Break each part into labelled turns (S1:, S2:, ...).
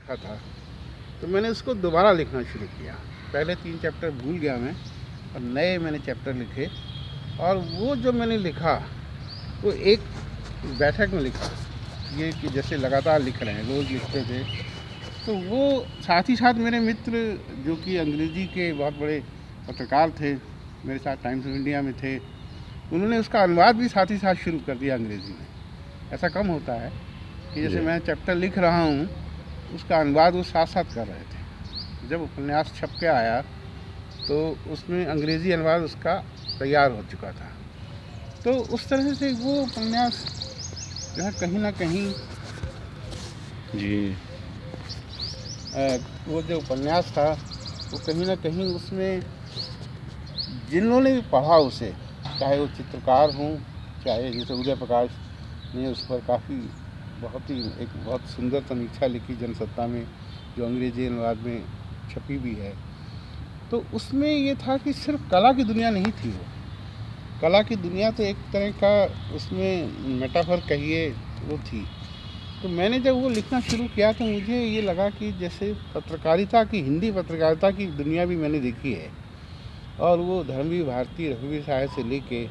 S1: लिखा था, तो मैंने उसको दोबारा लिखना शुरू किया। पहले 3 चैप्टर भूल गया मैं और नए मैंने चैप्टर लिखे, और वो जो मैंने लिखा वो एक बैठक में लिखा, ये कि जैसे लगातार लिख रहे हैं, रोज़ लिखते थे। तो वो साथ ही साथ मेरे मित्र जो कि अंग्रेज़ी के बहुत बड़े पत्रकार थे, मेरे साथ टाइम्स ऑफ इंडिया में थे, उन्होंने उसका अनुवाद भी साथ ही साथ शुरू कर दिया अंग्रेज़ी में। ऐसा कम होता है कि जैसे
S2: जी।
S1: मैं चैप्टर लिख रहा हूँ, उसका अनुवाद वो साथ साथ कर रहे थे। जब उपन्यास छप के आया तो उसमें अंग्रेज़ी अनुवाद उसका तैयार हो चुका था। तो उस तरह से वो उपन्यास जो है कहीं ना कहीं
S2: जी।
S1: वो जो उपन्यास था वो कहीं ना कहीं उसमें जिन्होंने भी पढ़ा उसे, चाहे वो चित्रकार हों, चाहे जैसे उदय प्रकाश ने उस पर काफ़ी बहुत सुंदर समीक्षा लिखी जनसत्ता में, जो अंग्रेजी अनुवाद में छपी भी है। तो उसमें ये था कि सिर्फ कला की दुनिया नहीं थी वो। कला की दुनिया तो एक तरह का उसमें मेटाफर कहिए वो थी। तो मैंने जब वो लिखना शुरू किया तो मुझे ये लगा कि जैसे पत्रकारिता की, हिंदी पत्रकारिता की दुनिया भी मैंने देखी है, और वो धर्मवीर भारती, रघुवीर साहब से लेके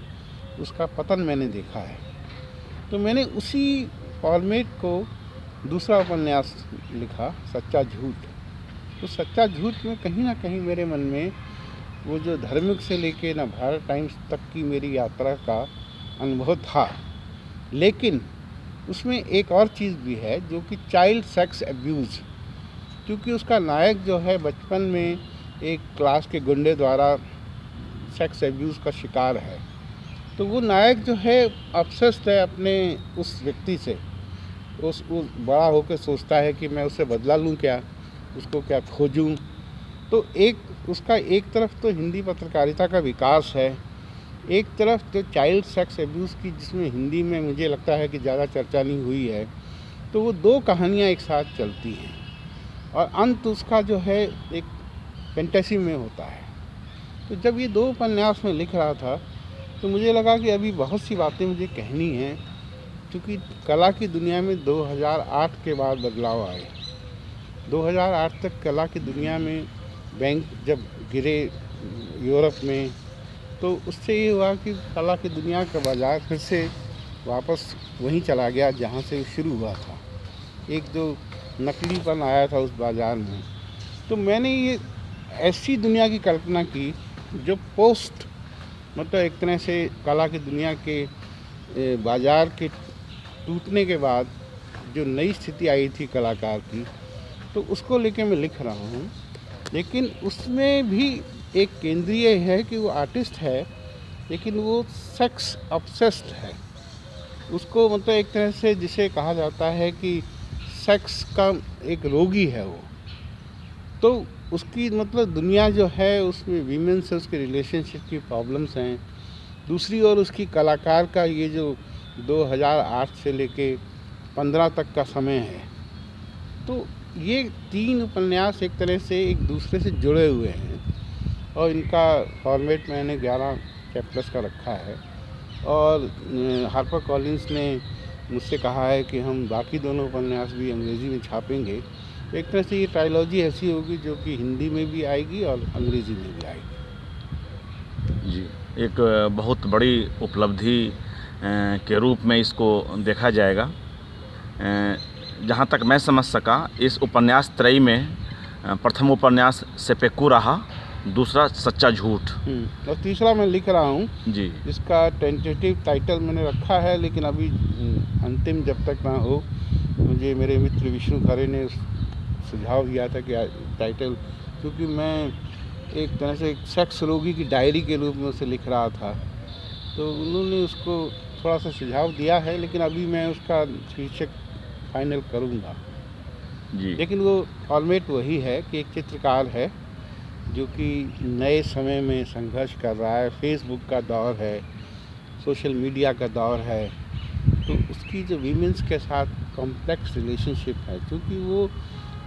S1: उसका पतन मैंने देखा है। तो मैंने उसी फॉर्मेट को दूसरा उपन्यास लिखा, सच्चा झूठ। तो सच्चा झूठ में कहीं ना कहीं मेरे मन में वो जो धार्मिक से लेके ना भारत टाइम्स तक की मेरी यात्रा का अनुभव था, लेकिन उसमें एक और चीज़ भी है जो कि चाइल्ड सेक्स एब्यूज़, क्योंकि उसका नायक जो है बचपन में एक क्लास के गुंडे द्वारा सेक्स एब्यूज़ का शिकार है। तो वो नायक जो है ऑब्सेस्ड है अपने उस व्यक्ति से, उस बड़ा होकर सोचता है कि मैं उससे बदला लूँ क्या, उसको क्या खोजूँ। तो एक उसका एक तरफ तो हिंदी पत्रकारिता का विकास है, एक तरफ जो चाइल्ड सेक्स एब्यूज़ की, जिसमें हिंदी में मुझे लगता है कि ज़्यादा चर्चा नहीं हुई है। तो वो दो कहानियाँ एक साथ चलती हैं और अंत उसका जो है एक फैंटेसी में होता है। तो जब ये दो उपन्यास में लिख रहा था तो मुझे लगा कि अभी बहुत सी बातें मुझे कहनी हैं, क्योंकि कला की दुनिया में 2008 के बाद बदलाव आए। 2008 तक कला की दुनिया में बैंक जब गिरे यूरोप में, तो उससे ये हुआ कि कला की दुनिया का बाज़ार फिर से वापस वहीं चला गया जहाँ से शुरू हुआ था। एक जो नकलीपन आया था उस बाज़ार में। तो मैंने ये ऐसी दुनिया की कल्पना की जो पोस्ट, मतलब एक तरह से कला की दुनिया के बाज़ार के टूटने के बाद जो नई स्थिति आई थी कलाकार की, तो उसको लेके मैं लिख रहा हूँ। लेकिन उसमें भी एक केंद्रीय है कि वो आर्टिस्ट है, लेकिन वो सेक्स ऑब्सेस्ड है। उसको मतलब एक तरह से जिसे कहा जाता है कि सेक्स का एक रोगी है वो। तो उसकी मतलब दुनिया जो है उसमें वीमेन से उसके रिलेशनशिप की प्रॉब्लम्स हैं। दूसरी ओर उसकी कलाकार का ये जो 2008 से लेके 15 तक का समय है। तो ये 3 उपन्यास एक तरह से एक दूसरे से जुड़े हुए हैं, और इनका फॉर्मेट मैंने 11 चैप्टर्स का रखा है। और हार्पर कॉलिंस ने मुझसे कहा है कि हम बाकी दोनों उपन्यास भी अंग्रेज़ी में छापेंगे। एक तरह से ये ट्रायलॉजी ऐसी होगी जो कि हिंदी में भी आएगी और अंग्रेज़ी में भी आएगी।
S2: जी, एक बहुत बड़ी उपलब्धि के रूप में इसको देखा जाएगा। जहाँ तक मैं समझ सका, इस उपन्यास त्रयी में प्रथम उपन्यास सेपेकू रहा, दूसरा सच्चा झूठ,
S1: और तीसरा मैं लिख रहा हूँ
S2: जी,
S1: जिसका टेंटेटिव टाइटल मैंने रखा है, लेकिन अभी अंतिम जब तक ना हो। मुझे मेरे मित्र विष्णु खरे ने सुझाव दिया था कि टाइटल, क्योंकि मैं एक तरह से एक सेक्स रोगी की डायरी के रूप में उसे लिख रहा था, तो उन्होंने उसको थोड़ा सा सुझाव दिया है, लेकिन अभी मैं उसका शीर्षक फाइनल करूँगा।
S2: जी,
S1: लेकिन वो फॉर्मेट वही है कि एक चित्रकार है जो कि नए समय में संघर्ष कर रहा है। फेसबुक का दौर है, सोशल मीडिया का दौर है, तो उसकी जो वीमेंस के साथ कॉम्प्लेक्स रिलेशनशिप है, क्योंकि वो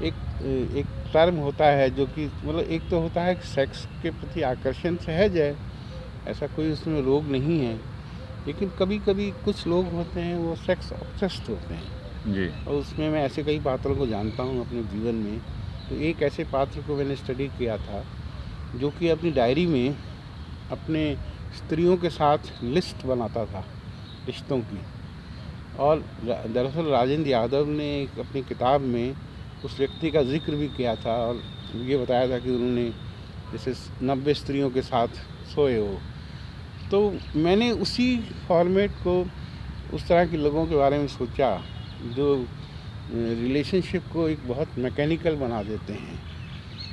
S1: एक टर्म होता है जो कि मतलब एक तो होता है कि सेक्स के प्रति आकर्षण सहज है, ऐसा कोई उसमें रोग नहीं है, लेकिन कभी कभी कुछ लोग होते हैं वो सेक्स ऑब्सेस्ड होते हैं।
S2: जी।
S1: और उसमें मैं ऐसे कई पात्रों को जानता हूँ अपने जीवन में। तो एक ऐसे पात्र को मैंने स्टडी किया था, जो कि अपनी डायरी में अपने स्त्रियों के साथ लिस्ट बनाता था, रिश्तों की। और दरअसल राजेंद्र यादव ने एक अपनी किताब में उस व्यक्ति का ज़िक्र भी किया था और ये बताया था कि उन्होंने जैसे 90 स्त्रियों के साथ सोए हो। तो मैंने उसी फॉर्मेट को, उस तरह के लोगों के बारे में सोचा जो रिलेशनशिप को एक बहुत मैकेनिकल बना देते हैं।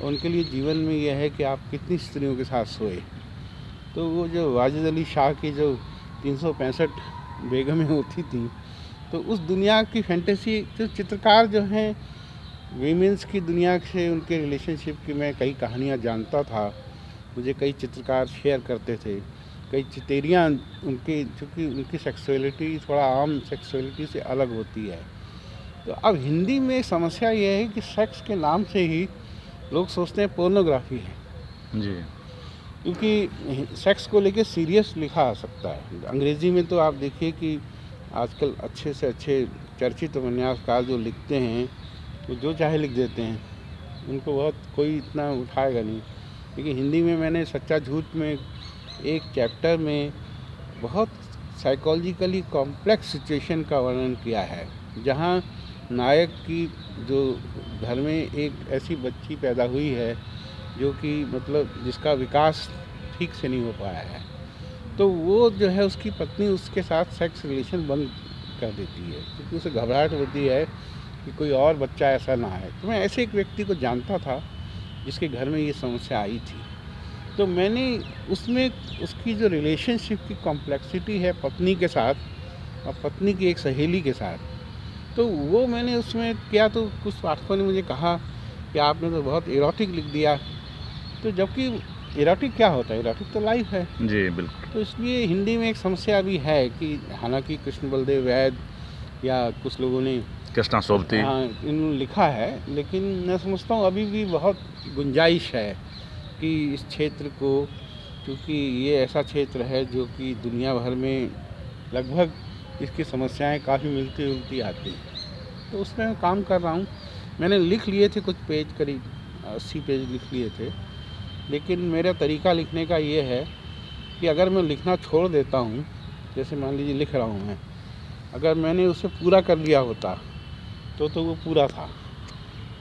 S1: उनके लिए जीवन में यह है कि आप कितनी स्त्रियों के साथ सोए। तो वो जो वाजिद अली शाह की जो 365 बेगमें होती थी, तो उस दुनिया की फैंटेसी, जो चित्रकार जो हैं वीमेंस की दुनिया से, उनके रिलेशनशिप की मैं कई कहानियाँ जानता था। मुझे कई चित्रकार शेयर करते थे, कई चितेरियाँ उनकी, चूँकि उनकी सेक्सुअलिटी थोड़ा आम सेक्सुअलिटी से अलग होती है। तो अब हिंदी में समस्या यह है कि सेक्स के नाम से ही लोग सोचते हैं पोर्नोग्राफी है,
S2: जी।
S1: क्योंकि सेक्स को लेके सीरियस लिखा आ सकता है। अंग्रेज़ी में तो आप देखिए कि आजकल अच्छे से अच्छे चर्चित उपन्यासकार जो लिखते हैं, वो जो चाहे लिख देते हैं, उनको बहुत कोई इतना उठाएगा नहीं। लेकिन हिंदी में मैंने सच्चा झूठ में एक चैप्टर में बहुत साइकोलॉजिकली कॉम्प्लेक्स सिचुएशन का वर्णन किया है, जहाँ नायक की जो घर में एक ऐसी बच्ची पैदा हुई है जो कि मतलब जिसका विकास ठीक से नहीं हो पाया है, तो वो जो है उसकी पत्नी उसके साथ सेक्स रिलेशन बंद कर देती है, क्योंकि उसे घबराहट होती है कि कोई और बच्चा ऐसा ना है। तो मैं ऐसे एक व्यक्ति को जानता था जिसके घर में ये समस्या आई थी। तो मैंने उसमें उसकी जो रिलेशनशिप की कॉम्प्लेक्सिटी है पत्नी के साथ और पत्नी की एक सहेली के साथ, तो वो मैंने उसमें किया। तो कुछ पाठकों ने मुझे कहा कि आपने तो बहुत इरोटिक लिख दिया। तो जबकि इरोटिक क्या होता है, इरोटिक तो लाइफ है।
S2: जी, बिल्कुल।
S1: तो इसलिए हिंदी में एक समस्या भी है कि हालांकि कृष्ण बलदेव वैद या कुछ लोगों ने,
S2: कृष्णा सोबती।
S1: हाँ, इन्होंने लिखा है, लेकिन मैं समझता हूँ अभी भी बहुत गुंजाइश है कि इस क्षेत्र को, क्योंकि ये ऐसा क्षेत्र है जो कि दुनिया भर में लगभग इसकी समस्याएं काफ़ी मिलती जुलती आती हैं। तो उसमें मैं काम कर रहा हूँ। मैंने लिख लिए थे कुछ पेज, करीब 80 पेज लिख लिए थे, लेकिन मेरा तरीका लिखने का ये है कि अगर मैं लिखना छोड़ देता हूँ, जैसे मान लीजिए लिख रहा हूँ मैं, अगर मैंने उसे पूरा कर लिया होता तो वो पूरा था।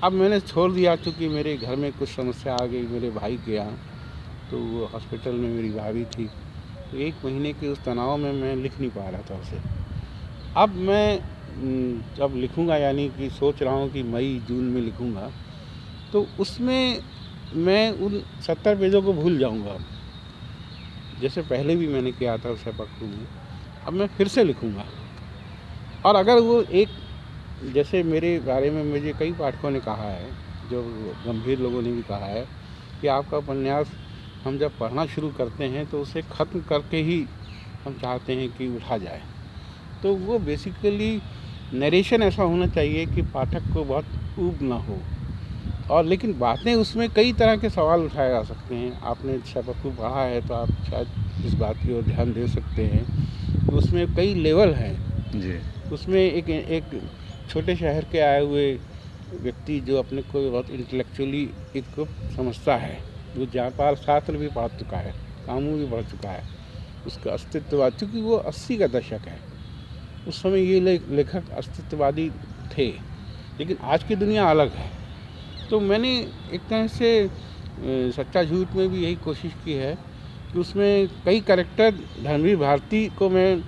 S1: अब मैंने छोड़ दिया, चूँकि मेरे घर में कुछ समस्या आ गई मेरे भाई के यहाँ, तो वो हॉस्पिटल में मेरी भाभी थी, तो 1 महीने के उस तनाव में मैं लिख नहीं पा रहा था उसे। अब मैं जब लिखूँगा, यानी कि सोच रहा हूँ कि मई जून में लिखूँगा, तो उसमें मैं उन 70 पेजों को भूल जाऊँगा, जैसे पहले भी मैंने किया था उस पक्कू में। अब मैं फिर से लिखूँगा, और अगर वो एक, जैसे मेरे बारे में मुझे कई पाठकों ने कहा है, जो गंभीर लोगों ने भी कहा है कि आपका उपन्यास हम जब पढ़ना शुरू करते हैं तो उसे ख़त्म करके ही हम चाहते हैं कि उठा जाए। तो वो बेसिकली नरेशन ऐसा होना चाहिए कि पाठक को बहुत ऊब ना हो, और लेकिन बातें उसमें कई तरह के सवाल उठाए जा सकते हैं। आपने शपकू पढ़ा है तो आप शायद इस बात की ओर ध्यान दे सकते हैं कि उसमें कई लेवल हैं।
S2: जी।
S1: उसमें एक छोटे शहर के आए हुए व्यक्ति जो अपने को बहुत इंटेलेक्चुअली इक्विप्ड समझता है, वो जयपाल छात्र भी पढ़ चुका है, कामू भी पढ़ चुका है, उसका अस्तित्ववाद, चूँकि वो 80 का दशक है, उस समय ये लेखक अस्तित्ववादी थे, लेकिन आज की दुनिया अलग है। तो मैंने एक तरह से सच्चा झूठ में भी यही कोशिश की है कि उसमें कई कैरेक्टर, धर्मवीर भारती को मैं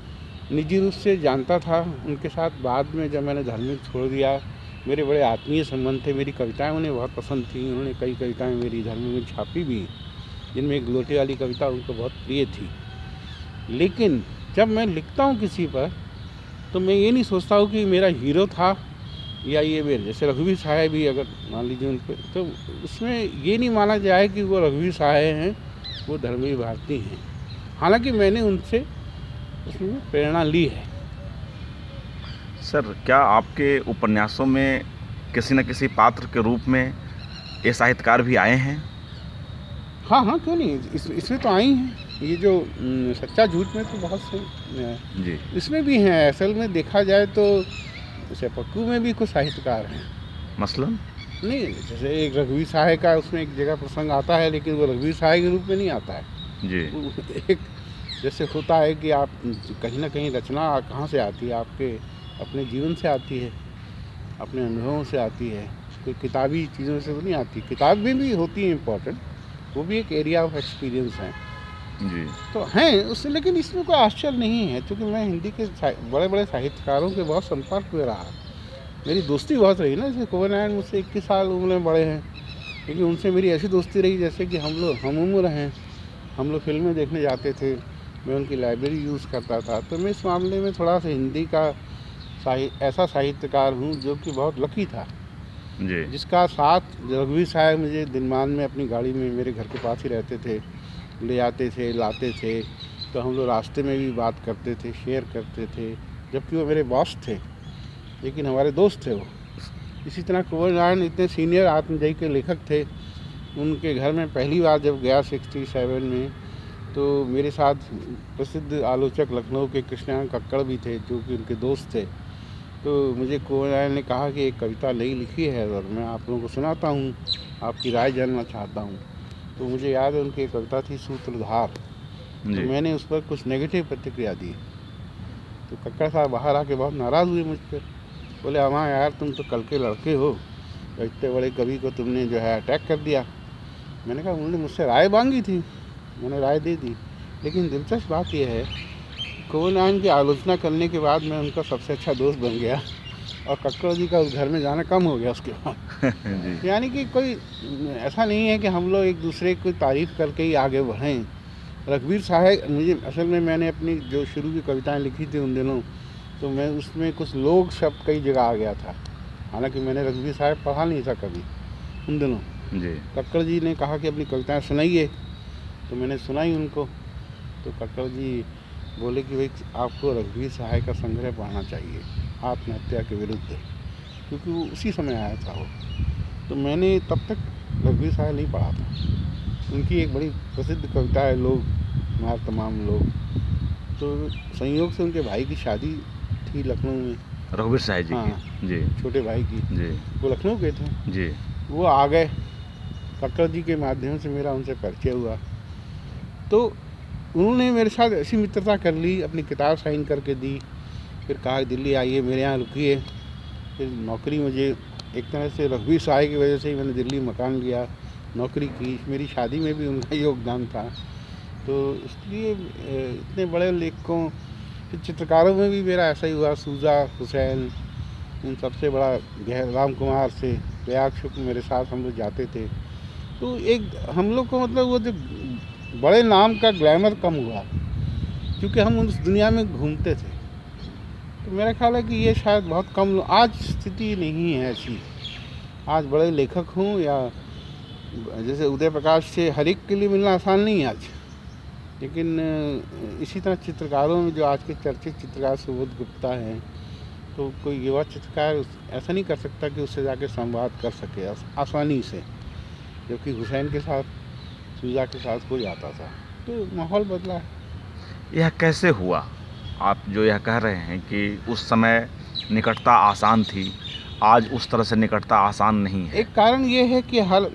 S1: निजी रूप से जानता था, उनके साथ बाद में जब मैंने धर्मवीर छोड़ दिया, मेरे बड़े आत्मीय संबंध थे, मेरी कविताएं उन्हें बहुत पसंद थी, उन्होंने कई कविताएं मेरी धर्मवीर में छापी भी, जिनमें एक लोटे वाली कविता उनको बहुत प्रिय थी। लेकिन जब मैं लिखता हूँ किसी पर, तो मैं ये नहीं सोचता हूँ कि मेरा हीरो था या ये मेरे, जैसे रघुवीर साहब भी अगर मान लीजिए उन पर, तो उसमें ये नहीं माना जाए कि वो रघुवीर साहब हैं, वो धर्मवीर भारती हैं। हालांकि मैंने उनसे उसमें प्रेरणा ली है।
S2: सर, क्या आपके उपन्यासों में किसी न किसी पात्र के रूप में ये साहित्यकार भी आए हैं?
S1: हाँ हाँ, क्यों नहीं, इसमें तो आई हैं। ये जो सच्चा झूठ में तो बहुत से
S2: जी।
S1: इसमें भी हैं। असल में देखा जाए तो जैसे पक्कू में भी कुछ साहित्यकार हैं।
S2: मसलन?
S1: नहीं, जैसे एक रघुवीर सहाय का उसमें एक जगह प्रसंग आता है, लेकिन वो रघुवीर सहाय के रूप में नहीं आता है।
S2: जी।
S1: वो एक जैसे होता है कि आप कहीं ना कहीं रचना कहाँ से आती है, आपके अपने जीवन से आती है, अपने अनुभवों से आती है, कोई किताबी चीज़ों से तो नहीं आती। किताब में भी होती है इम्पोर्टेंट, वो भी एक एरिया ऑफ एक्सपीरियंस है।
S2: जी।
S1: तो हैं उससे, लेकिन इसमें कोई आश्चर्य नहीं है, क्योंकि मैं हिंदी के बड़े बड़े साहित्यकारों के बहुत संपर्क में रहा, मेरी दोस्ती बहुत रही ना। जैसे कुंवर नारायण मुझसे 21 साल उम्र में बड़े हैं, लेकिन उनसे मेरी ऐसी दोस्ती रही जैसे कि हम लोग हम उम्र हैं। हम लोग फिल्में देखने जाते थे, मैं उनकी लाइब्रेरी यूज़ करता था। तो मैं इस मामले में थोड़ा सा हिंदी का ऐसा साहित्यकार हूँ जो कि बहुत लकी था,
S2: जी।
S1: जिसका साथ रघुवीर साहब मुझे दिनमान में अपनी गाड़ी में मेरे घर के पास ही रहते थे, ले जाते थे, लाते थे। तो हम लोग रास्ते में भी बात करते थे, शेयर करते थे, जबकि वो मेरे बॉस थे, लेकिन हमारे दोस्त थे वो। इसी तरह कुंवर नारायण इतने सीनियर आत्मजयी के लेखक थे, उनके घर में पहली बार जब गया 67 में, तो मेरे साथ प्रसिद्ध आलोचक लखनऊ के कृष्णनारायण कक्कड़ भी थे, जो कि उनके दोस्त थे। तो मुझे कुंवर नारायण ने कहा कि एक कविता नई लिखी है और मैं आप लोगों को सुनाता हूँ, आपकी राय जानना चाहता हूँ। तो मुझे याद है उनकी एक कविता थी सूत्रधार, तो मैंने उस पर कुछ नेगेटिव प्रतिक्रिया दी। तो कक्कड़ साहब बाहर आके बहुत नाराज़ हुए मुझ पर, बोले अमां यार तुम तो कल के लड़के हो, तो इतने बड़े कवि को तुमने जो है अटैक कर दिया। मैंने कहा उन्होंने मुझसे राय मांगी थी, मैंने राय दे दी। लेकिन दिलचस्प बात यह है, कुंवर नारायण की आलोचना करने के बाद मैं उनका सबसे अच्छा दोस्त बन गया, और कक्कड़ जी का उस घर में जाना कम हो गया उसके बाद। यानी कि कोई ऐसा नहीं है कि हम लोग एक दूसरे की तारीफ़ करके ही आगे बढ़ें। रघुवीर साहब मुझे असल में, मैंने अपनी जो शुरू की कविताएं लिखी थी उन दिनों, तो मैं उसमें कुछ लोग शब्द कई जगह आ गया था। हालांकि मैंने रघुवीर साहब पढ़ा नहीं था कभी उन दिनों।
S2: जी।
S1: कक्कड़ जी ने कहा कि अपनी कविताएं सुनाइए, तो मैंने सुनाई उनको। तो कक्कड़ जी बोले कि भाई आपको रघुवीर साहब का संग्रह पढ़ना चाहिए, आत्महत्या के विरुद्ध, क्योंकि वो उसी समय आया था वो। तो मैंने तब तक रघुवीर साहब नहीं पढ़ा था। उनकी एक बड़ी प्रसिद्ध कविता है लोग मार तमाम लोग, तो संयोग से उनके भाई की शादी थी लखनऊ में,
S2: रघुवीर साहब जी
S1: हाँ,
S2: की। जी।
S1: छोटे भाई की।
S2: जी।
S1: वो लखनऊ के थे।
S2: जी।
S1: वो आ गए, कक्कड़ जी के माध्यम से मेरा उनसे परिचय हुआ। तो उन्होंने मेरे साथ ऐसी मित्रता कर ली, अपनी किताब साइन करके दी, फिर कहा दिल्ली आइए, मेरे यहाँ रुकिए। फिर नौकरी, मुझे एक तरह से रघुवीर साहब की वजह से ही मैंने दिल्ली मकान लिया, नौकरी की। मेरी शादी में भी उनका योगदान था। तो इसलिए इतने बड़े लेखकों, फिर चित्रकारों में भी मेरा ऐसा ही हुआ। सूजा, हुसैन, इन सबसे बड़ा राम कुमार से, प्रयाग शुक्ल मेरे साथ हम लोग जाते थे। तो एक हम लोग को मतलब वो जो बड़े नाम का ग्लैमर कम हुआ, क्योंकि हम उस दुनिया में घूमते थे। तो मेरा ख्याल है कि ये शायद बहुत कम, आज स्थिति नहीं है ऐसी। आज बड़े लेखक हों या जैसे उदय प्रकाश से हर एक के लिए मिलना आसान नहीं है आज। लेकिन इसी तरह चित्रकारों में जो आज के चर्चित चित्रकार सुबोध गुप्ता हैं, तो कोई युवा चित्रकार ऐसा नहीं कर सकता कि उससे जाके संवाद कर सके आसानी से, जबकि हुसैन के साथ, सूजा के साथ कोई आता था। तो माहौल बदला है।
S2: यह कैसे हुआ? आप जो यह कह रहे हैं कि उस समय निकटता आसान थी, आज उस तरह से निकटता आसान नहीं है।
S1: एक कारण ये है कि हर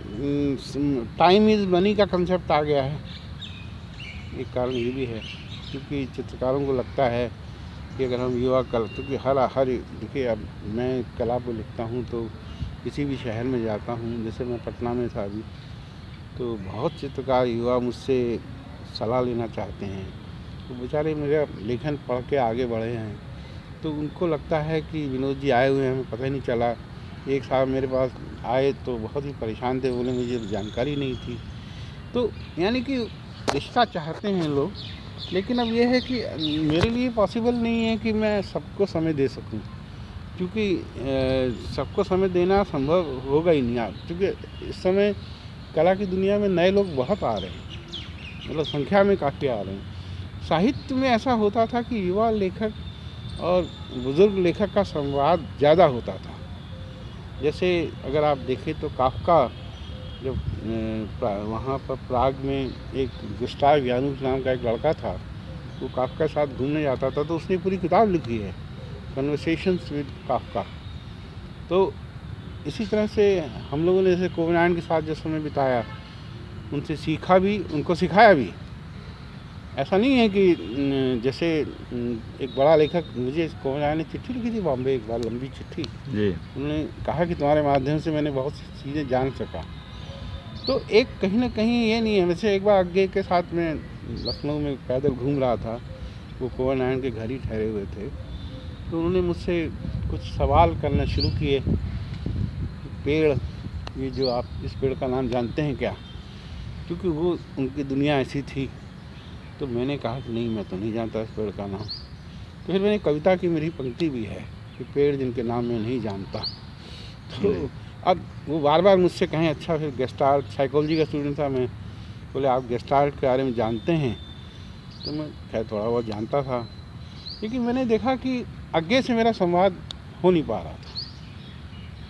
S1: टाइम इज़ मनी का कंसेप्ट आ गया है। एक कारण ये भी है, क्योंकि चित्रकारों को लगता है कि अगर हम युवा कल, क्योंकि हर देखिए, अब मैं कला पर लिखता हूँ तो किसी भी शहर में जाता हूँ, जैसे मैं पटना में था अभी, तो बहुत चित्रकार युवा मुझसे सलाह लेना चाहते हैं। तो बेचारे मेरा लेखन पढ़ के आगे बढ़े हैं, तो उनको लगता है कि विनोद जी आए हुए हैं, हमें पता ही नहीं चला। एक साहब मेरे पास आए तो बहुत ही परेशान थे, बोले मुझे जानकारी नहीं थी। तो यानी कि रिश्ता चाहते हैं लोग, लेकिन अब यह है कि मेरे लिए पॉसिबल नहीं है कि मैं सबको समय दे सकूं, क्योंकि सबको समय देना संभव होगा ही नहीं आज, क्योंकि इस समय कला की दुनिया में नए लोग बहुत आ रहे हैं, मतलब संख्या में काफ़ी आ रहे हैं। साहित्य में ऐसा होता था कि युवा लेखक और बुज़ुर्ग लेखक का संवाद ज़्यादा होता था। जैसे अगर आप देखें तो काफ़का जब वहाँ पर प्राग में एक गुस्ताव यानुस नाम का एक लड़का था, वो काफ़का के साथ घूमने जाता था, तो उसने पूरी किताब लिखी है कन्वर्सेशंस विद काफका। तो इसी तरह से हम लोगों ने जैसे कोबे नायन के साथ जो समय बिताया, उनसे सीखा भी, उनको सिखाया भी। ऐसा नहीं है कि जैसे एक बड़ा लेखक, मुझे कोबे नायन ने चिट्ठी लिखी थी बॉम्बे एक बार, लंबी चिट्ठी।
S2: जी।
S1: उन्होंने कहा कि तुम्हारे माध्यम से मैंने बहुत सी चीज़ें जान सका। तो एक कहीं ना कहीं ये नहीं है। वैसे एक बार आगे के साथ में लखनऊ में पैदल घूम रहा था, वो कोबे नायन के घर ही ठहरे हुए थे, तो उन्होंने मुझसे कुछ सवाल करना शुरू किए। पेड़, ये जो आप इस पेड़ का नाम जानते हैं क्या? क्योंकि वो उनकी दुनिया ऐसी थी। तो मैंने कहा कि नहीं, मैं तो नहीं जानता इस पेड़ का नाम। तो फिर मैंने कविता की मेरी पंक्ति भी है कि पेड़ जिनके नाम मैं नहीं जानता। तो अब वो बार बार मुझसे कहें, अच्छा फिर गेस्टाल्ट, साइकोलॉजी का स्टूडेंट था मैं, बोले आप गेस्टाल्ट के बारे में जानते हैं? तो मैं खैर थोड़ा बहुत जानता था, लेकिन मैंने देखा कि आगे से मेरा संवाद हो नहीं पा रहा था।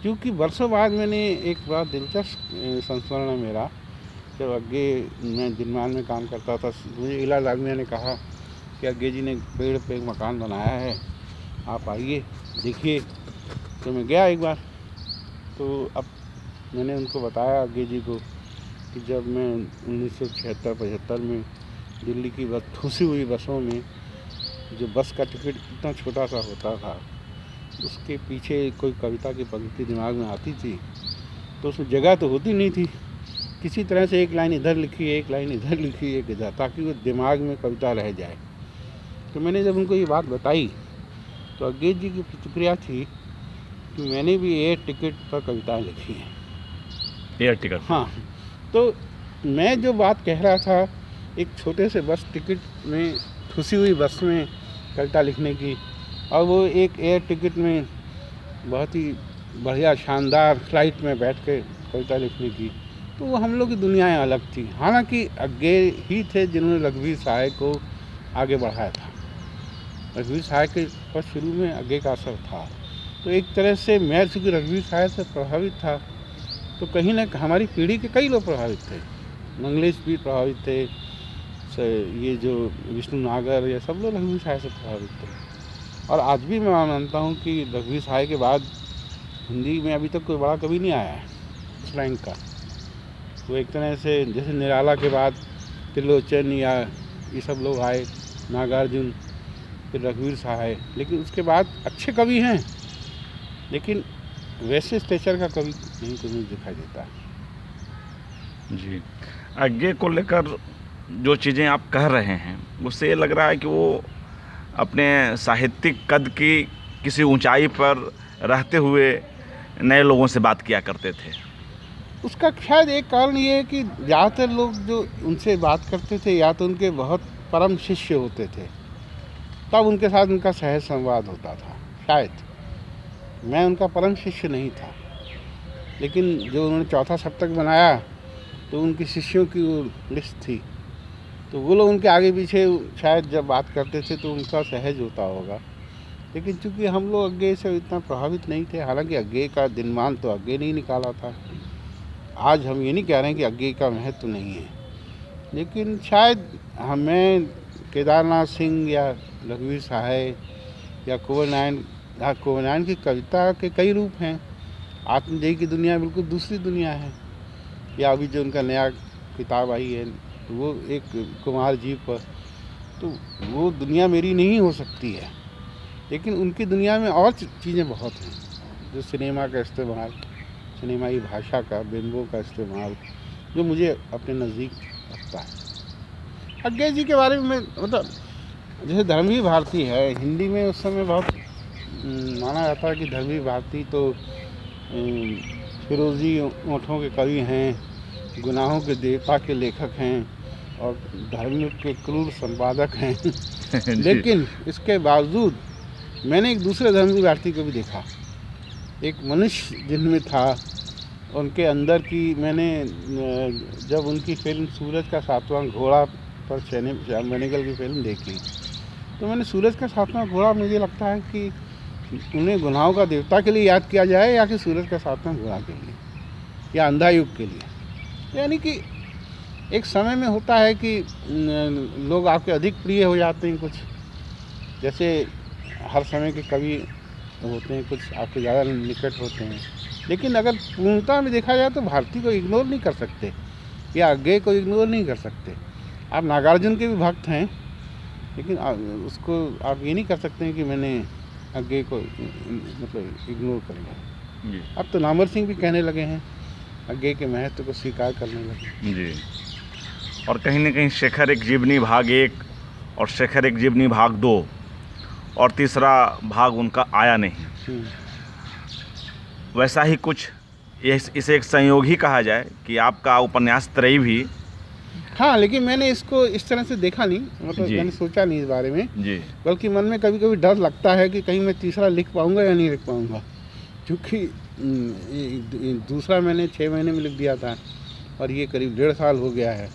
S1: क्योंकि वर्षों बाद मैंने एक बड़ा दिलचस्प संस्मरण है मेरा, जब आगे मैं दिनमान में काम करता था, मुझे इला लामिया ने कहा कि आगे जी ने पेड़ पे एक मकान बनाया है, आप आइए देखिए। तो मैं गया एक बार। तो अब मैंने उनको बताया आगे जी को कि जब मैं 1976-75 में दिल्ली की बस, ठूसी हुई बसों में, जो बस का टिकट इतना छोटा सा होता था, उसके पीछे कोई कविता की पंक्ति दिमाग में आती थी, तो उसमें जगह तो होती नहीं थी। किसी तरह से एक लाइन इधर लिखी, एक लाइन इधर लिखी, एक इधर, ताकि वो दिमाग में कविता रह जाए। तो मैंने जब उनको ये बात बताई, तो अगेज जी की प्रतिक्रिया थी कि मैंने भी एयर टिकट पर कविताएं लिखी हैं।
S2: Air ticket?
S1: हाँ। तो मैं जो बात कह रहा था, एक छोटे से बस टिकट में, ठुसी हुई बस में कविता लिखने की, और वो एक एयर टिकट में बहुत ही बढ़िया शानदार फ्लाइट में बैठ के कविता लिखने की, तो वो हम लोग की दुनियाएं अलग थी। हालांकि आगे ही थे जिन्होंने रघुवीर सहाय को आगे बढ़ाया था। रघुवीर सहाय के पर शुरू में आगे का असर था। तो एक तरह से मैं चूँकि रघुवीर सहाय से प्रभावित था, तो कहीं ना हमारी पीढ़ी के कई लोग प्रभावित थे। मंगलेश भी प्रभावित थे, ये जो विष्णु नागर, ये सब लोग रघुवीर सहाय से प्रभावित थे। और आज भी मैं मानता हूँ कि रघुवीर सहाय के बाद हिंदी में अभी तक कोई बड़ा कवि नहीं आया है उस रैंक का। वो एक तरह से जैसे निराला के बाद त्रिलोचन या ये सब लोग आए, नागार्जुन, फिर रघुवीर सहाय, लेकिन उसके बाद अच्छे कवि हैं, लेकिन वैसे स्टेचर का कवि नहीं तो नहीं दिखाई देता।
S2: जी। आगे को लेकर जो चीज़ें आप कह रहे हैं, उससे ये लग रहा है कि वो अपने साहित्यिक कद की किसी ऊंचाई पर रहते हुए नए लोगों से बात किया करते थे।
S1: उसका शायद एक कारण ये है कि ज़्यादातर लोग जो उनसे बात करते थे, या तो उनके बहुत परम शिष्य होते थे, तब उनके साथ उनका सहज संवाद होता था। शायद मैं उनका परम शिष्य नहीं था, लेकिन जो उन्होंने चौथा सप्तक बनाया, तो उनके शिष्यों की वो लिस्ट थी, तो वो लोग उनके आगे पीछे शायद जब बात करते थे तो उनका सहज होता होगा। लेकिन चूँकि हम लोग आगे से इतना प्रभावित नहीं थे, हालांकि आगे का दिनमान तो आगे नहीं निकाला था। आज हम ये नहीं कह रहे हैं कि आगे का महत्व नहीं है, लेकिन शायद हमें केदारनाथ सिंह या रघुवीर सहाय या कोबे नायन की कविता के कई रूप हैं। आत्मदेही की दुनिया बिल्कुल दूसरी दुनिया है। या अभी जो उनका नया किताब आई है, तो वो एक कुमार जी पर, तो वो दुनिया मेरी नहीं हो सकती है, लेकिन उनकी दुनिया में और चीज़ें बहुत हैं। जो सिनेमा का इस्तेमाल, सिनेमाई भाषा का, बिंबों का इस्तेमाल, जो मुझे अपने नज़दीक रखता है। अज्ञे जी के बारे में मतलब जैसे धर्मवीर भारती है, हिंदी में उस समय बहुत माना जाता है कि धर्मवीर भारती तो फिरोजी ओंठों के कवि हैं, गुनाहों के देवता के लेखक हैं, और धर्म के क्रूर संपादक हैं। लेकिन इसके बावजूद मैंने एक दूसरे धर्मवीर भारती को भी देखा, एक मनुष्य जिनमें था, उनके अंदर की। मैंने जब उनकी फिल्म सूरज का सातवां घोड़ा पर श्याम बेनेगल की फिल्म देखी, तो मैंने सूरज का सातवां घोड़ा, मुझे लगता है कि उन्हें गुनाहों का देवता के लिए याद किया जाए, या कि सूरज का सातवां घोड़ा के लिए, या अंधा युग के लिए। यानी कि एक समय में होता है कि लोग आपके अधिक प्रिय हो जाते हैं कुछ। जैसे हर समय के कवि होते हैं, कुछ आपके ज़्यादा निकट होते हैं, लेकिन अगर पूर्णता में देखा जाए तो भारती को इग्नोर नहीं कर सकते या अज्ञे को इग्नोर नहीं कर सकते। आप नागार्जुन के भी भक्त हैं, लेकिन उसको आप ये नहीं कर सकते हैं कि मैंने अज्ञे को मतलब इग्नोर कर लिया।
S2: जी
S1: अब तो नामवर सिंह भी कहने लगे हैं, अज्ञे के महत्व को स्वीकार करने लगे।
S2: जी। और कहीं न कहीं शेखर एक जीवनी भाग 1 और शेखर एक जीवनी भाग 2 और तीसरा भाग उनका आया नहीं। वैसा ही कुछ इसे एक संयोग ही कहा जाए कि आपका उपन्यास त्रयी भी।
S1: हाँ, लेकिन मैंने इसको इस तरह से देखा नहीं, मतलब
S2: जी।
S1: मैंने सोचा नहीं इस बारे में,
S2: जी
S1: बल्कि मन में कभी कभी डर लगता है कि कहीं मैं तीसरा लिख पाऊँगा या नहीं लिख पाऊँगा, क्योंकि दूसरा मैंने 6 महीने में लिख दिया था और ये करीब 1.5 साल हो गया है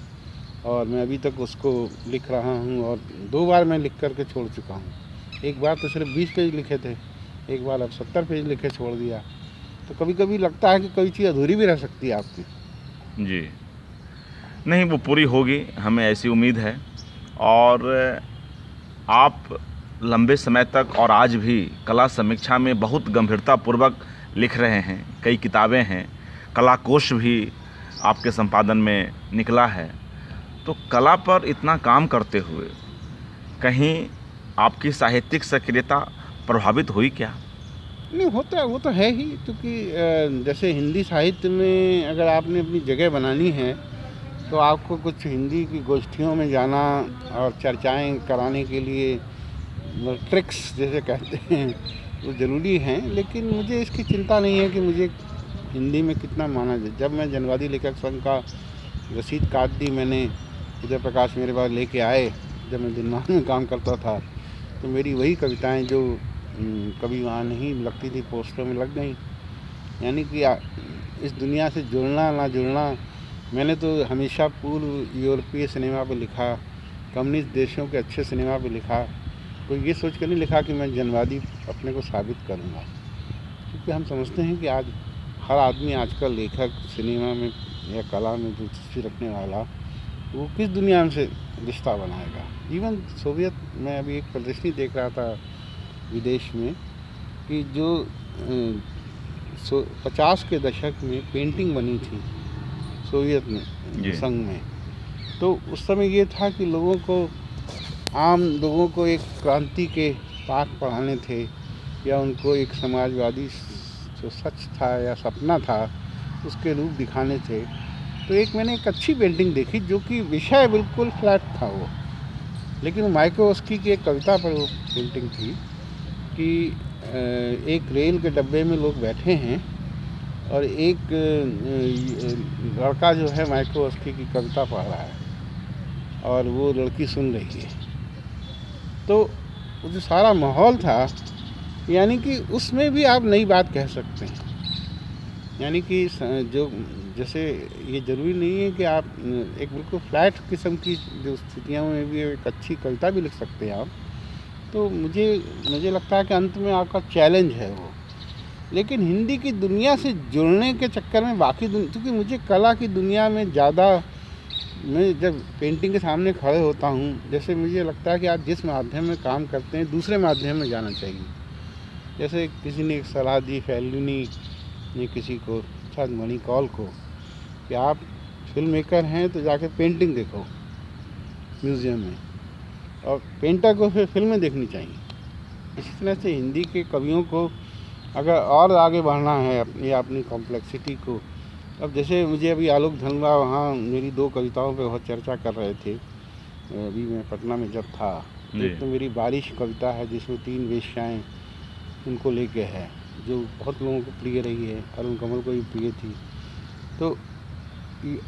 S1: और मैं अभी तक उसको लिख रहा हूँ और 2 बार मैं लिख करके छोड़ चुका हूँ। एक बार तो सिर्फ 20 पेज लिखे थे, एक बार अब 70 पेज लिखे छोड़ दिया। तो कभी कभी लगता है कि कोई चीज़ अधूरी भी रह सकती है आपकी।
S2: जी, नहीं वो पूरी होगी, हमें ऐसी उम्मीद है। और आप लंबे समय तक और आज भी कला समीक्षा में बहुत गंभीरतापूर्वक लिख रहे हैं, कई किताबें हैं, कला कोश भी आपके संपादन में निकला है। तो कला पर इतना काम करते हुए कहीं आपकी साहित्यिक सक्रियता प्रभावित हुई क्या?
S1: नहीं होता, वो तो है ही, क्योंकि जैसे हिंदी साहित्य में अगर आपने अपनी जगह बनानी है तो आपको कुछ हिंदी की गोष्ठियों में जाना और चर्चाएं कराने के लिए ट्रिक्स जैसे कहते हैं वो ज़रूरी हैं। लेकिन मुझे इसकी चिंता नहीं है कि मुझे हिंदी में कितना माना जाए। जब मैं जनवादी लेखक संघ का रसीद काट दी मैंने, उदय प्रकाश मेरे पास लेके आए, जब मैं दिनमान में काम करता था, तो मेरी वही कविताएं जो कभी वहाँ नहीं लगती थी पोस्टरों में लग गई। यानी कि इस दुनिया से जुड़ना ना जुड़ना, मैंने तो हमेशा पूर्व यूरोपीय सिनेमा पे लिखा, कम्युनिस्ट देशों के अच्छे सिनेमा पे लिखा। कोई ये सोच कर नहीं लिखा कि मैं जनवादी अपने को साबित करूँगा, क्योंकि हम समझते हैं कि आज हर आदमी आजकल लेखक, सिनेमा में या कला में दिलचस्पी रखने वाला, वो किस दुनिया से रिश्ता बनाएगा। इवन सोवियत में अभी एक प्रदर्शनी देख रहा था विदेश में कि जो 50 के दशक में पेंटिंग बनी थी सोवियत में संघ में, तो उस समय ये था कि लोगों को, आम लोगों को एक क्रांति के पाठ पढ़ाने थे या उनको एक समाजवादी जो सच था या सपना था उसके रूप दिखाने थे। तो एक मैंने एक अच्छी पेंटिंग देखी जो कि विषय बिल्कुल फ्लैट था वो, लेकिन माइकोवस्की की एक कविता पर वो पेंटिंग थी कि एक रेल के डब्बे में लोग बैठे हैं और एक लड़का जो है माइकोवस्की की कविता पढ़ रहा है और वो लड़की सुन रही है। तो वो जो सारा माहौल था, यानी कि उसमें भी आप नई बात कह सकते हैं। यानी कि जो जैसे ये ज़रूरी नहीं है कि आप एक बिल्कुल फ्लैट किस्म की जो स्थितियों में भी एक अच्छी कविता भी लिख सकते हैं आप। तो मुझे लगता है कि अंत में आपका चैलेंज है वो। लेकिन हिंदी की दुनिया से जुड़ने के चक्कर में बाकी क्योंकि मुझे कला की दुनिया में ज़्यादा, मैं जब पेंटिंग के सामने खड़े होता हूँ, जैसे मुझे लगता है कि आप जिस माध्यम में काम करते हैं दूसरे माध्यम में जाना चाहिए। जैसे किसी ने एक सलाह दी, फेल्यूनी ने किसी को, शायद मणिकौल को, कि आप फिल्म मेकर हैं तो जाके पेंटिंग देखो म्यूज़ियम में, और पेंटर को फिर फिल्में देखनी चाहिए। इसी तरह से हिंदी के कवियों को अगर और आगे बढ़ना है अपनी कॉम्प्लेक्सिटी को, अब जैसे मुझे अभी आलोक धनवा वहाँ मेरी 2 कविताओं पे बहुत चर्चा कर रहे थे, अभी मैं पटना में जब था। एक तो मेरी बारिश कविता है जिसमें 3 वेश्याएँ उनको लेके है, जो बहुत लोगों को प्रिय रही है, अरुण कमल को भी प्रिय थी। तो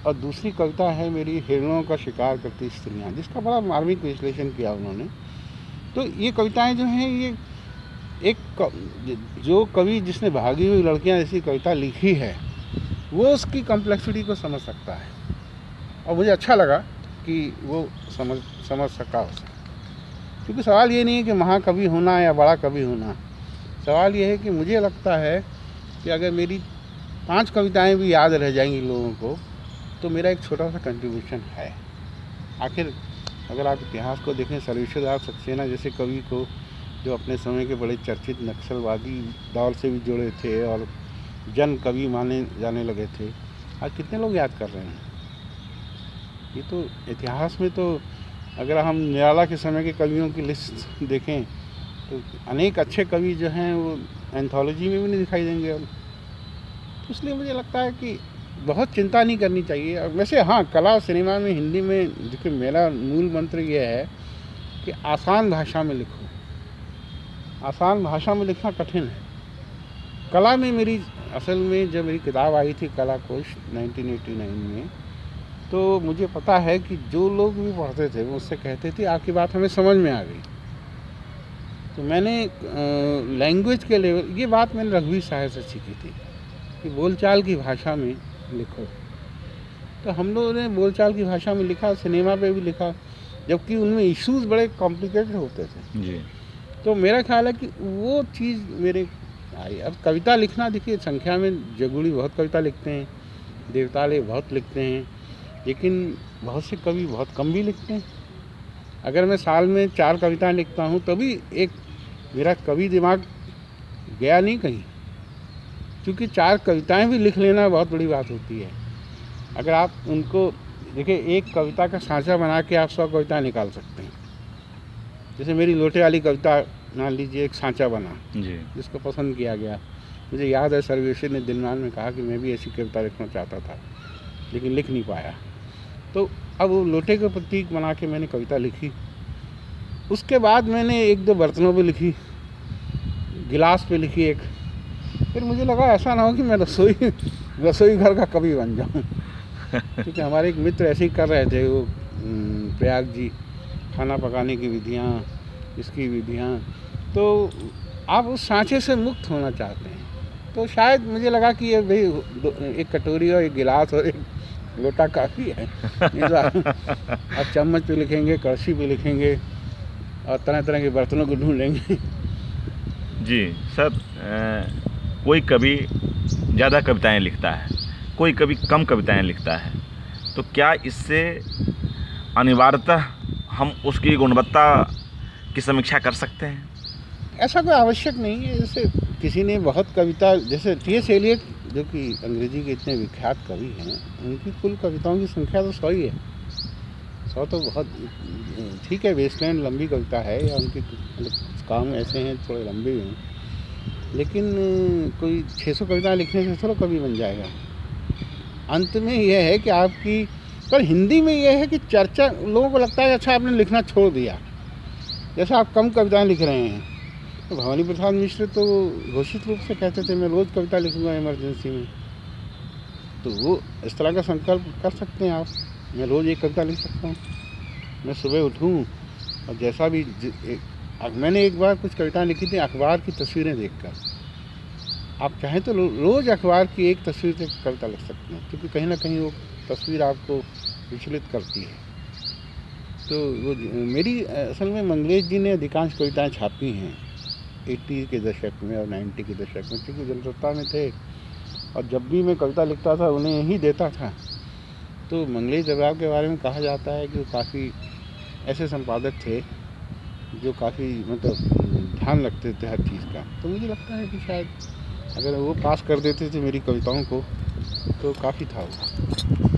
S1: और दूसरी कविता है मेरी हिरणों का शिकार करती स्त्रियाँ, जिसका बड़ा मार्मिक विश्लेषण किया उन्होंने। तो ये कविताएं जो हैं, ये एक जो कवि जिसने भागी हुई लड़कियां ऐसी कविता लिखी है वो उसकी कॉम्प्लेक्सिटी को समझ सकता है, और मुझे अच्छा लगा कि वो समझ सका उसे। क्योंकि सवाल ये नहीं है कि महाकवि होना या बड़ा कवि होना, सवाल ये है कि मुझे लगता है कि अगर मेरी 5 कविताएं भी याद रह जाएंगी लोगों को तो मेरा एक छोटा सा कंट्रीब्यूशन है। आखिर अगर आप इतिहास को देखें, सर्वेश्वर दास सक्सेना जैसे कवि को जो अपने समय के बड़े चर्चित नक्सलवादी दौर से भी जुड़े थे और जन कवि माने जाने लगे थे, आज कितने लोग याद कर रहे हैं। ये तो इतिहास में तो अगर हम निराला के समय के कवियों की लिस्ट देखें तो अनेक अच्छे कवि जो हैं वो एंथोलॉजी में भी नहीं दिखाई देंगे अब। तो इसलिए मुझे लगता है कि बहुत चिंता नहीं करनी चाहिए। और वैसे हाँ, कला और सिनेमा में हिंदी में देखिए मेरा मूल मंत्र ये है कि आसान भाषा में लिखो। आसान भाषा में लिखना कठिन है। कला में मेरी असल में जब मेरी किताब आई थी कला कोश 1989 में, तो मुझे पता है कि जो लोग भी पढ़ते थे वो उससे कहते थे आपकी बात हमें समझ में आ गई। तो मैंने लैंग्वेज के लेवल, ये बात मैंने रघुवीर साहब से सीखी थी कि बोलचाल की भाषा में लिखो। तो हम लोगों ने बोलचाल की भाषा में लिखा, सिनेमा पे भी लिखा, जबकि उनमें इश्यूज बड़े कॉम्प्लिकेटेड होते थे
S2: जी।
S1: तो मेरा ख्याल है कि वो चीज़ मेरे आई। अब कविता लिखना देखिए संख्या में जगुड़ी बहुत कविता लिखते हैं, देवताले बहुत लिखते हैं, लेकिन बहुत से कवि बहुत कम भी लिखते हैं। अगर मैं साल में 4 कविताएं लिखता हूँ तभी एक मेरा कवि दिमाग गया नहीं कहीं, क्योंकि 4 कविताएं भी लिख लेना बहुत बड़ी बात होती है। अगर आप उनको देखिए, एक कविता का सांचा बना के आप 100 कविताएं निकाल सकते हैं। जैसे मेरी लोटे वाली कविता मान लीजिए एक सांचा बना
S2: जी।
S1: जिसको पसंद किया गया। मुझे याद है सर्वेश्वर ने दिलमान में कहा कि मैं भी ऐसी कविता लिखना चाहता था लेकिन लिख नहीं पाया। तो अब वो लोटे को प्रतीक बना के मैंने कविता लिखी। उसके बाद मैंने 1-2 बर्तनों पे लिखी, गिलास पे लिखी एक। फिर मुझे लगा ऐसा ना हो कि मैं रसोई घर का कवि बन जाऊँ क्योंकि हमारे एक मित्र ऐसे ही कर रहे थे, वो प्रयाग जी, खाना पकाने की विधियाँ, इसकी विधियाँ। तो आप उस सांचे से मुक्त होना चाहते हैं, तो शायद मुझे लगा कि ये भाई एक कटोरी और एक गिलास और एक लोटा काफ़ी है। नहीं तो आप चम्मच पे लिखेंगे, कड़छी पे लिखेंगे और तरह तरह के बर्तनों को ढूंढेंगे।
S2: जी सर, कोई कवि ज़्यादा कविताएं लिखता है, कोई कवि कम कविताएं लिखता है, तो क्या इससे अनिवार्यतः हम उसकी गुणवत्ता की समीक्षा कर सकते हैं?
S1: ऐसा कोई आवश्यक नहीं है। जैसे किसी ने बहुत कविता, जैसे टी.एस. एलियट जो कि अंग्रेजी के इतने विख्यात कवि हैं, उनकी कुल कविताओं की संख्या तो 100 ही है। 100 तो बहुत ठीक है, वेस्टलैंड लंबी कविता है, या उनके कुछ काम ऐसे हैं थोड़े लंबे हैं, लेकिन कोई 600 कविता लिखने से थोड़ा कवि बन जाएगा। अंत में यह है कि आपकी, पर हिंदी में यह है कि चर्चा, लोगों को लगता है अच्छा आपने लिखना छोड़ दिया। जैसे आप कम कविताएं लिख रहे हैं, तो भवानी प्रसाद मिश्र तो घोषित रूप से कहते थे मैं रोज़ कविता लिखूंगा इमरजेंसी में। तो वो इस तरह का संकल्प कर सकते हैं आप, मैं रोज़ एक कविता लिख सकता हूँ। मैं सुबह उठूँ और जैसा भी मैंने एक बार कुछ कविताएं लिखी थी अखबार की तस्वीरें देखकर। आप चाहें तो रोज़ अखबार की एक तस्वीर से कविता लिख सकते हैं, क्योंकि कहीं ना कहीं वो तस्वीर आपको विचलित करती है। तो वो मेरी असल में मंगलेश जी ने अधिकांश कविताएं छापी हैं 80 के दशक में और 90 के दशक में, क्योंकि जनसत्ता में थे और जब भी मैं कविता लिखता था उन्हें ही देता था। तो मंगलेश दर्याव के बारे में कहा जाता है कि वो काफ़ी ऐसे संपादक थे जो काफ़ी मतलब ध्यान रखते थे हर चीज़ का। तो मुझे लगता है कि शायद अगर वो पास कर देते थे मेरी कविताओं को तो काफ़ी था वो।